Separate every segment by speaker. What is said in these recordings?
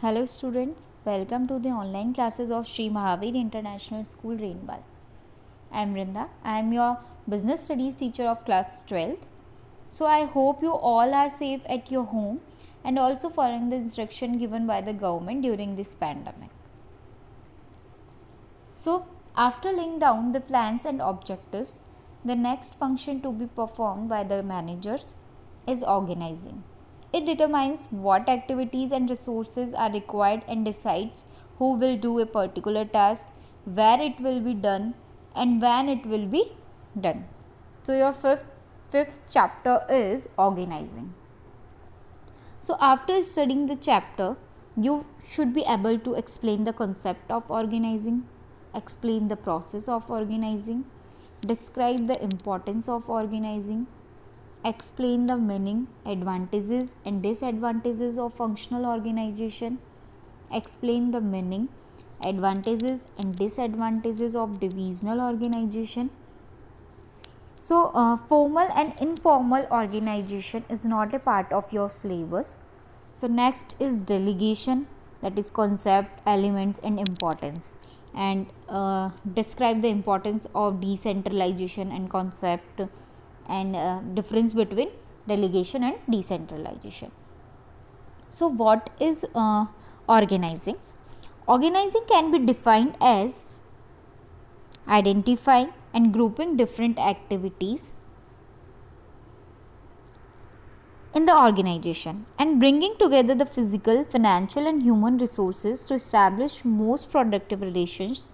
Speaker 1: Hello students, welcome to the online classes of Sri Mahavir International School, Rainbal. I am Rinda. I am your business studies teacher of class 12th. So I hope you all are safe at your home and also following the instruction given by the government during this pandemic. So after laying down the plans and objectives, the next function to be performed by the managers is organizing. It determines what activities and resources are required and decides who will do a particular task, where it will be done, and when it will be done. So your fifth chapter is organizing. So after studying the chapter, you should be able to explain the concept of organizing, explain the process of organizing, describe the importance of organizing, explain the meaning, advantages and disadvantages of functional organization, explain the meaning, advantages and disadvantages of divisional organization. So, formal and informal organization is not a part of your syllabus. So, next is delegation, that is concept, elements and importance, and describe the importance of decentralization and concept and difference between delegation and decentralization. So, what is organizing? Organizing can be defined as identifying and grouping different activities in the organization and bringing together the physical, financial and human resources to establish most productive relations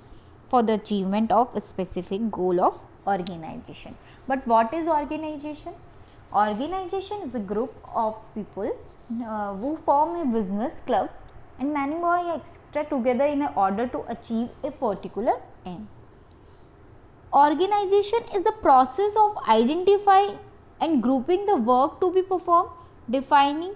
Speaker 1: for the achievement of a specific goal of organization. But what is organization? Organization is a group of people who form a business club and many more extra together in order to achieve a particular aim. Organization is the process of identifying and grouping the work to be performed, defining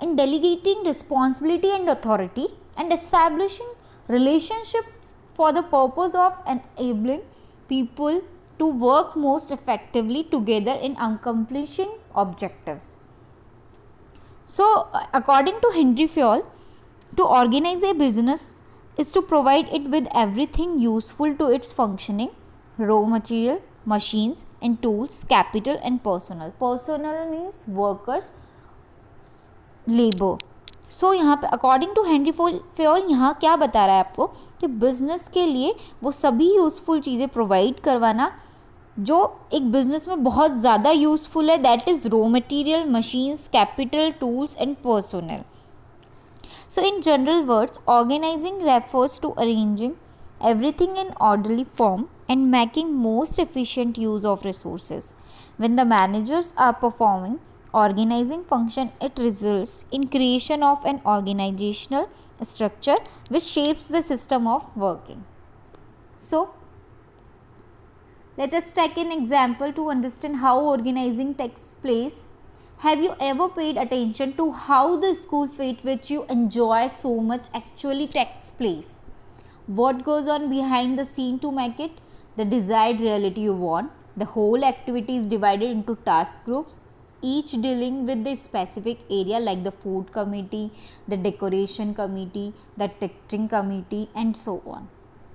Speaker 1: and delegating responsibility and authority, and establishing relationships for the purpose of enabling people to work most effectively together in accomplishing objectives. So, according to Henry Fayol, to organize a business is to provide it with everything useful to its functioning: raw material, machines and tools, capital and personnel. Personnel means workers, labor. सो यहाँ पे according to Henry Fayol यहाँ क्या बता रहा है आपको कि business के लिए वो सभी यूज़फुल चीज़ें प्रोवाइड करवाना जो एक बिजनेस में बहुत ज़्यादा यूज़फुल है, that is raw material, machines, capital, tools and personnel. So in general words, organizing refers to arranging everything in orderly form and making most efficient use of resources. When the managers are performing organizing function, it results in creation of an organizational structure which shapes the system of working. So let us take an example to understand how organizing takes place. Have you ever paid attention to how the school fete which you enjoy so much actually takes place? What goes on behind the scene to make it the desired reality you want? The whole activity is divided into task groups, each dealing with the specific area, like the food committee, the decoration committee, the ticketing committee and so on.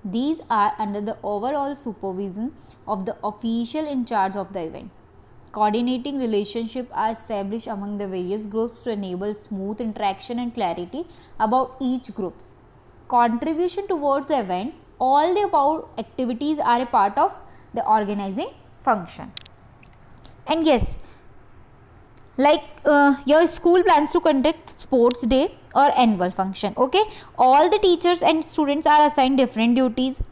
Speaker 1: These are under the overall supervision of the official in charge of the event. Coordinating relationships are established among the various groups to enable smooth interaction and clarity about each group's contribution towards the event. All the above activities are a part of the organizing function. And yes, like your school plans to conduct sports day or annual function, okay, all the teachers and students are assigned different duties.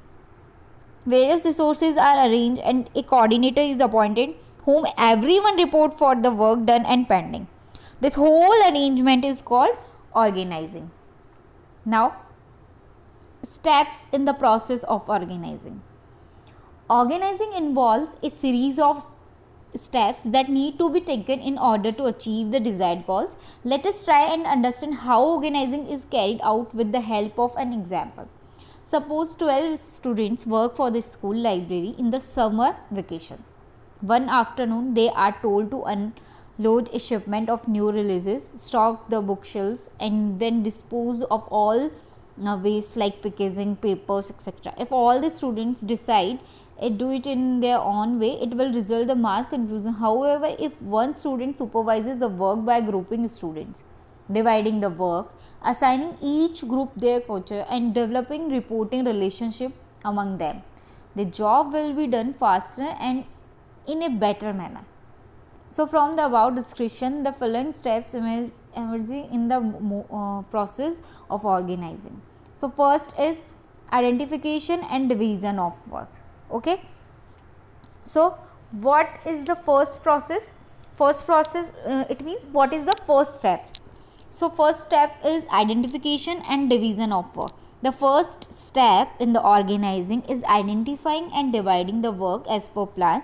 Speaker 1: Various resources are arranged and a coordinator is appointed whom everyone report for the work done and pending. This whole arrangement is called organizing. Now, steps in the process of organizing. Organizing involves a series of steps that need to be taken in order to achieve the desired goals. Let us try and understand how organizing is carried out with the help of an example. Suppose 12 students work for the school library in the summer vacations. One afternoon, they are told to load a shipment of new releases, stock the bookshelves, and then dispose of all waste like packaging, papers, etc. If all the students decide do it in their own way, it will result the mass confusion. However, if one student supervises the work by grouping students, dividing the work, assigning each group their culture, and developing reporting relationship among them, the job will be done faster and in a better manner. So from the above description, the following steps emerging in the process of organizing. So first is identification and division of work. Okay. So what is the first process? First process, it means what is the first step? So first step is identification and division of work. The first step in the organizing is identifying and dividing the work as per plan.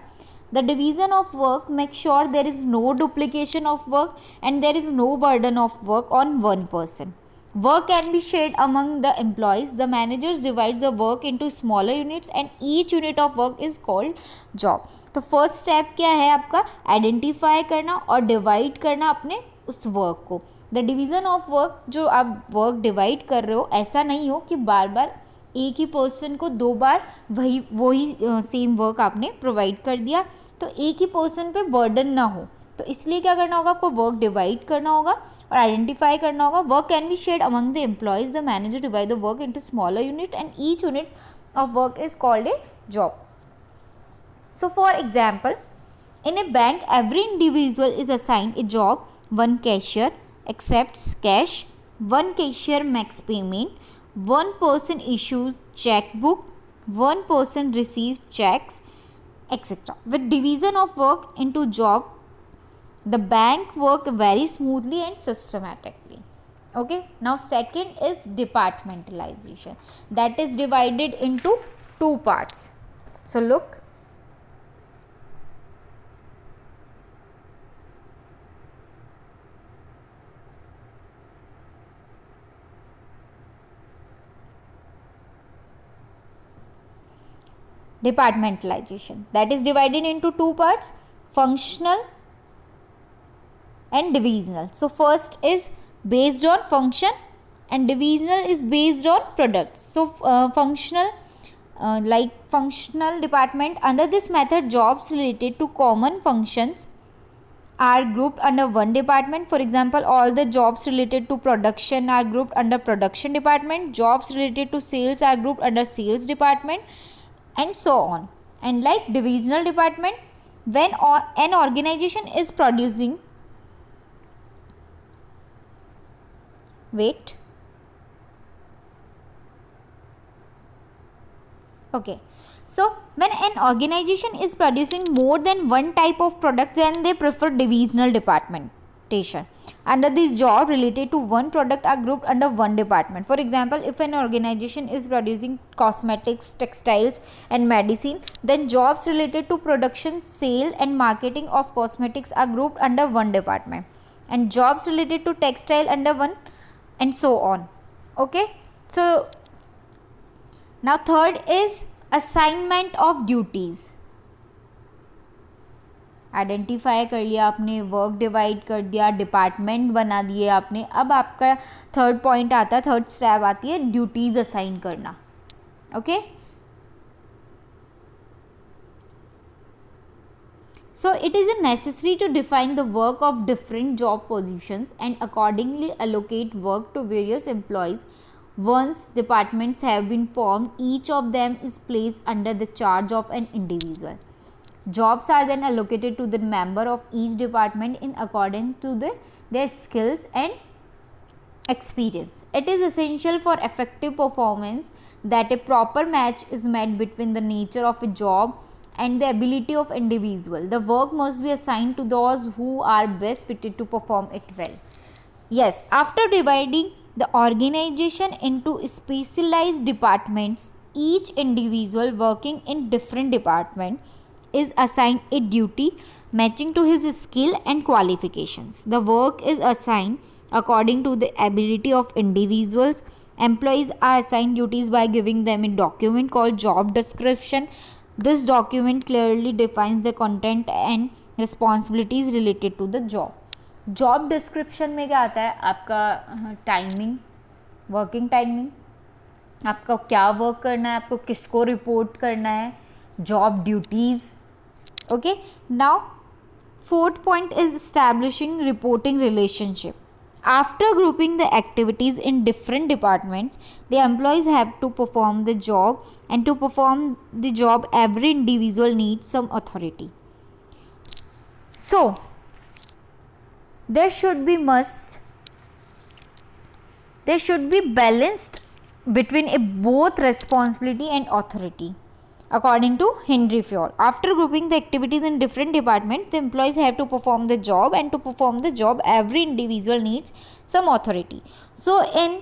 Speaker 1: The division of work makes sure there is no duplication of work and there is no burden of work on one person. Work can be shared among the employees. The managers divide the work into smaller units and each unit of work is called job. तो first step क्या है आपका? Identify करना और divide करना अपने उस work को. द डिवीज़न ऑफ वर्क, जो आप वर्क डिवाइड कर रहे हो, ऐसा नहीं हो कि बार बार एक ही पर्सन को दो बार वही सेम वर्क आपने प्रोवाइड कर दिया, तो एक ही पर्सन पे बर्डन ना हो. तो इसलिए क्या करना होगा? आपको वर्क डिवाइड करना होगा और आइडेंटिफाई करना होगा. Work can be shared among the employees. The manager divide the work into smaller unit and each unit of work is called a job. So for example, in a bank, every individual is assigned a job. One cashier accepts cash, one cashier makes payment, one person issues checkbook, one person receives checks, etc. With division of work into job, the bank work very smoothly and systematically. Okay. Now second is departmentalization, that is divided into two parts. So look. Departmentalization, that is divided into two parts, functional and divisional. So first is based on function and divisional is based on products. So functional, like functional department, under this method jobs related to common functions are grouped under one department. For example, all the jobs related to production are grouped under production department, jobs related to sales are grouped under sales department, and so on. And like divisional department, when an organization is producing, so when an organization is producing more than one type of product, then they prefer divisional departmentation. Under this, job related to one product are grouped under one department. For example, if an organization is producing cosmetics, textiles and medicine, then jobs related to production, sale and marketing of cosmetics are grouped under one department, and jobs related to textile under one, and so on. Okay. So now third is assignment of duties. Identify कर लिया आपने, work divide कर दिया, department बना दिए आपने. अब आपका थर्ड पॉइंट आता है, थर्ड स्टेप आती है ड्यूटीज़ असाइन करना. Okay. So it is necessary to define the work of different job positions and accordingly allocate work to various employees. Once departments have been formed, each of them is placed under the charge of an individual. Jobs are then allocated to the member of each department in accordance to their skills and experience. It is essential for effective performance that a proper match is made between the nature of a job and the ability of individual. The work must be assigned to those who are best fitted to perform it well. Yes, after dividing the organization into specialized departments, each individual working in different department is assigned a duty matching to his skill and qualifications. The work is assigned according to the ability of individuals. Employees are assigned duties by giving them a document called job description. This document clearly defines the content and responsibilities related to the job। Job description में क्या आता है, आपका timing, working timing, आपको क्या work करना है, आपको किसको रिपोर्ट करना है, job duties. Okay, now fourth point is establishing reporting relationship. After grouping the activities in different departments, the employees have to perform the job, and to perform the job, every individual needs some authority. So, there should be balanced between both responsibility and authority. According to Henry Fayol, after grouping the activities in different departments, the employees have to perform the job, and to perform the job, every individual needs some authority. So, in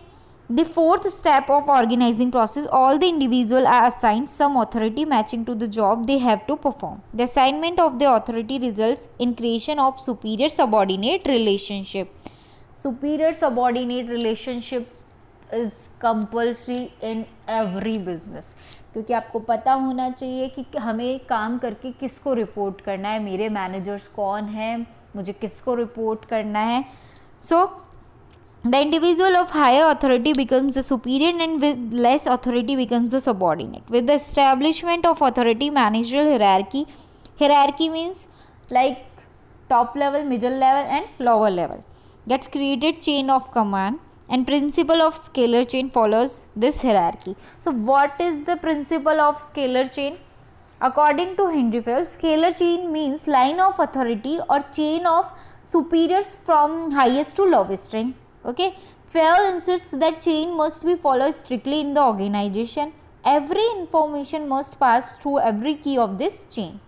Speaker 1: the fourth step of organizing process, all the individuals are assigned some authority matching to the job they have to perform. The assignment of the authority results in creation of superior subordinate relationship. Superior subordinate relationship is compulsory in every business, क्योंकि आपको पता होना चाहिए कि हमें काम करके किसको रिपोर्ट करना है, मेरे मैनेजर्स कौन हैं, मुझे किसको रिपोर्ट करना है। So the individual of higher authority becomes the superior and with less authority becomes the subordinate. With the establishment of authority managerial hierarchy means like top level, middle level and lower level, gets created chain of command, and principle of scalar chain follows this hierarchy. So what is the principle of scalar chain? According to Henry Fayol, scalar chain means line of authority or chain of superiors from highest to lowest rank. Okay, Fayol insists that chain must be followed strictly in the organization. Every information must pass through every key of this chain.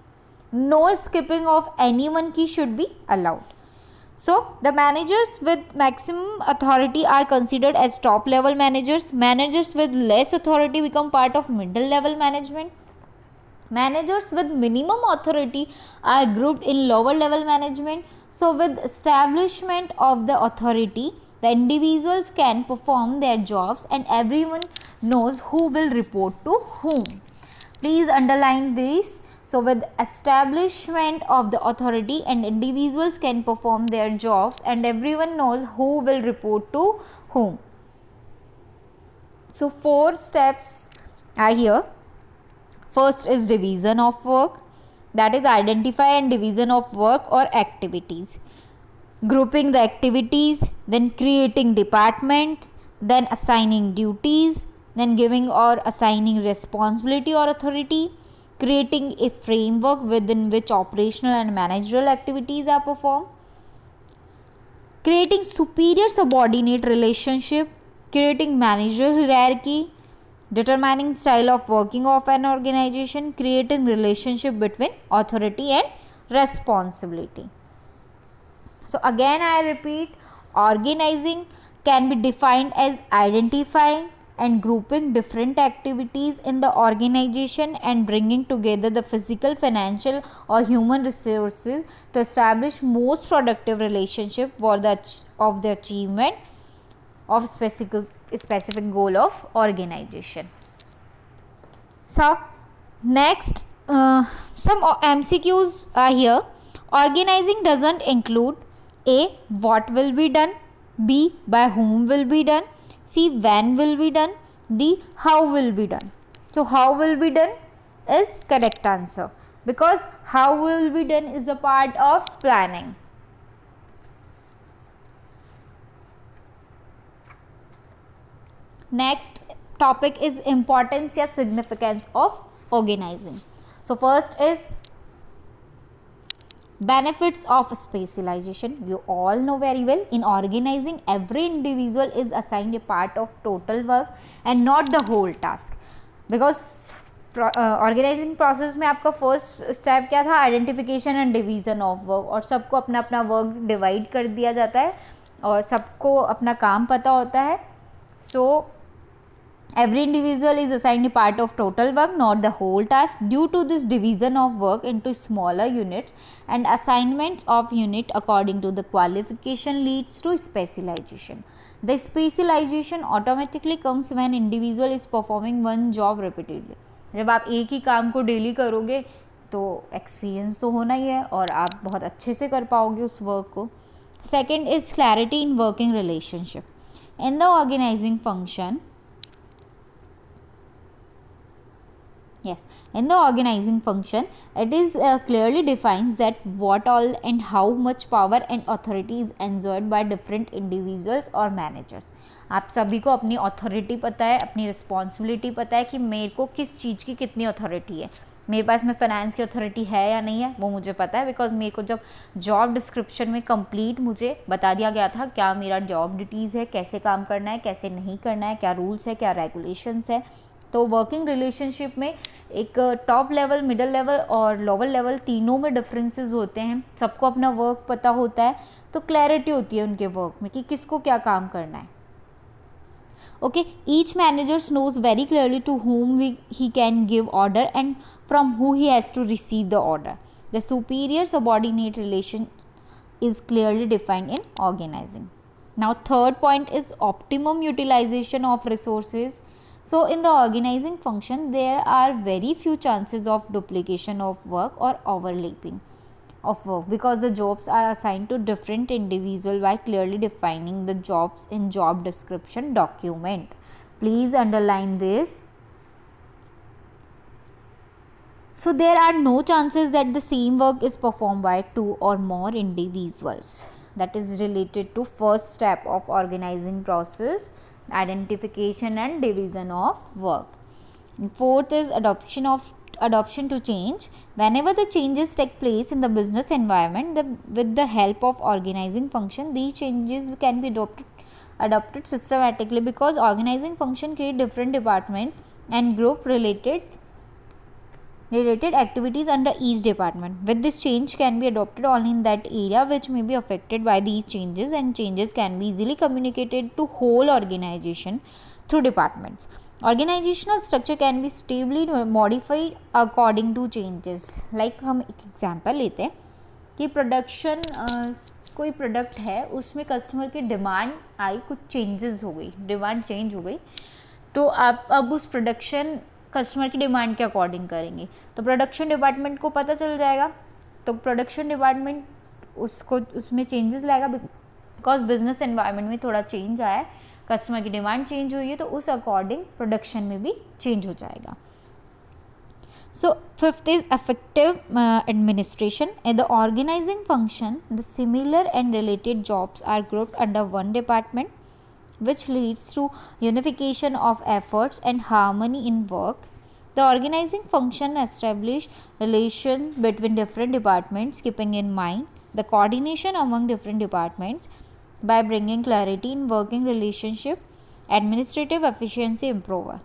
Speaker 1: No skipping of any one key should be allowed. So, the managers with maximum authority are considered as top level managers. Managers with less authority become part of middle level management. Managers with minimum authority are grouped in lower level management. So, with establishment of the authority, the individuals can perform their jobs and everyone knows who will report to whom. Please underline this. So, with establishment of the authority, and individuals can perform their jobs and everyone knows who will report to whom. So, 4 steps are here. First is division of work, that is identify and division of work or activities. Grouping the activities, then creating departments, then assigning duties, then giving or assigning responsibility or authority, creating a framework within which operational and managerial activities are performed, creating superior subordinate relationship, creating managerial hierarchy, determining style of working of an organization, creating relationship between authority and responsibility. So again I repeat, organizing can be defined as identifying and grouping different activities in the organization and bringing together the physical, financial or human resources to establish most productive relationship for the achievement of specific goal of organization. So next some MCQs are here. Organizing doesn't include A. What will be done, B. By whom will be done, C. When will be done, D. How will be done. So how will be done is correct answer, because how will be done is a part of planning. Next topic is importance or significance of organizing. So first is benefits of specialization. You all know very well, in organizing every individual is assigned a part of total work and not the whole task, because organising process में आपका first step क्या था, identification and division of work, और सबको अपना अपना work divide कर दिया जाता है और सबको अपना काम पता होता है. सो every individual is assigned a part of total work, not the whole task. Due to this division of work into smaller units and assignment of unit according to the qualification leads to specialization. The specialization automatically comes when individual is performing one job repeatedly. जब आप एक ही काम को daily करोगे तो experience तो होना ही है और आप बहुत अच्छे से कर पाओगे उस वर्क को. Second is clarity in working relationship. In the organising function, yes, in the organizing function, it is clearly defines that what all and how much power and authority is enjoyed by different individuals or managers. आप सभी को अपनी authority पता है, अपनी responsibility पता है कि मेरे को किस चीज़ की कितनी अथॉरिटी है. मेरे पास में फाइनेंस की अथॉरिटी है या नहीं है वो मुझे पता है, बिकॉज मेरे को जब जॉब डिस्क्रिप्शन में कंप्लीट मुझे बता दिया गया था क्या मेरा जॉब ड्यूटीज़ है, कैसे काम करना है, कैसे नहीं करना है, क्या रूल्स है, क्या रेगुलेशंस है. तो वर्किंग रिलेशनशिप में एक टॉप लेवल, मिडल लेवल और लोअर लेवल तीनों में डिफरेंसेस होते हैं. सबको अपना वर्क पता होता है, तो क्लैरिटी होती है उनके वर्क में कि किसको क्या काम करना है. Okay, each manager knows very clearly to whom he can give order and from who he has to receive the order. The superior subordinate relation is clearly defined in organizing. Now third point is optimum utilization of resources. So in the organizing function, there are very few chances of duplication of work or overlapping of work because the jobs are assigned to different individuals by clearly defining the jobs in job description document. Please underline this. So there are no chances that the same work is performed by two or more individuals. That is related to first step of organizing process, identification and division of work. And fourth is adoption to change. Whenever the changes take place in the business environment, with the help of organizing function, these changes can be adopted systematically because organizing function create different departments and group related activities under each department. With this, change can be adopted only in that area which may be affected by these changes, and changes can be easily communicated to whole organization through departments. Organizational structure can be suitably modified according to changes. Like हम एक example लेते हैं कि production कोई product है, उसमें customer की demand आई, कुछ चेंजेस हो गई, डिमांड चेंज हो गई, तो आप अब उस प्रोडक्शन कस्टमर की डिमांड के अकॉर्डिंग करेंगे, तो प्रोडक्शन डिपार्टमेंट को पता चल जाएगा, तो प्रोडक्शन डिपार्टमेंट उसको उसमें चेंजेस लाएगा बिकॉज बिजनेस एनवायरनमेंट में थोड़ा चेंज आया है, कस्टमर की डिमांड चेंज हुई है, तो उस अकॉर्डिंग प्रोडक्शन में भी चेंज हो जाएगा. So fifth is effective administration. In the organising function, the similar and related jobs are grouped under one department, which leads to unification of efforts and harmony in work. The organizing function establish relation between different departments, keeping in mind the coordination among different departments by bringing clarity in working relationship, administrative efficiency improver.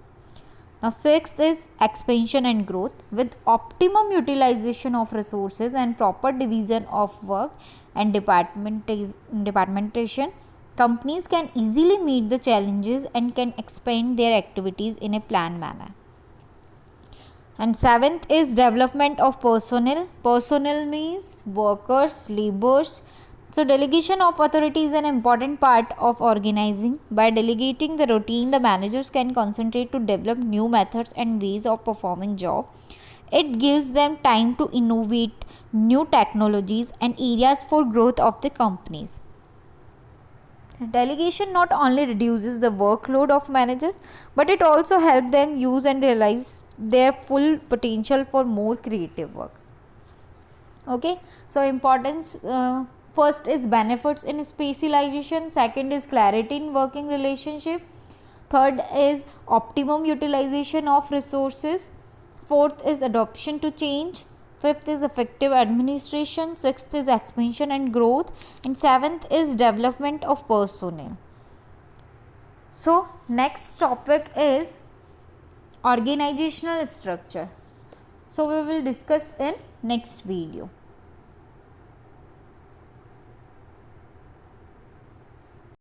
Speaker 1: Now sixth is expansion and growth. With optimum utilization of resources and proper division of work and departmentation, companies can easily meet the challenges and can expand their activities in a planned manner. And seventh is development of personnel. Personnel means workers, laborers. So delegation of authority is an important part of organizing. By delegating the routine, the managers can concentrate to develop new methods and ways of performing job. It gives them time to innovate new technologies and areas for growth of the companies. Delegation not only reduces the workload of manager, but it also helps them use and realize their full potential for more creative work. Okay, so importance, first is benefits in specialization, second is clarity in working relationship, third is optimum utilization of resources, fourth is adoption to change, fifth is effective administration, sixth is expansion and growth, and seventh is development of personnel. So next topic is organizational structure. So we will discuss in next video.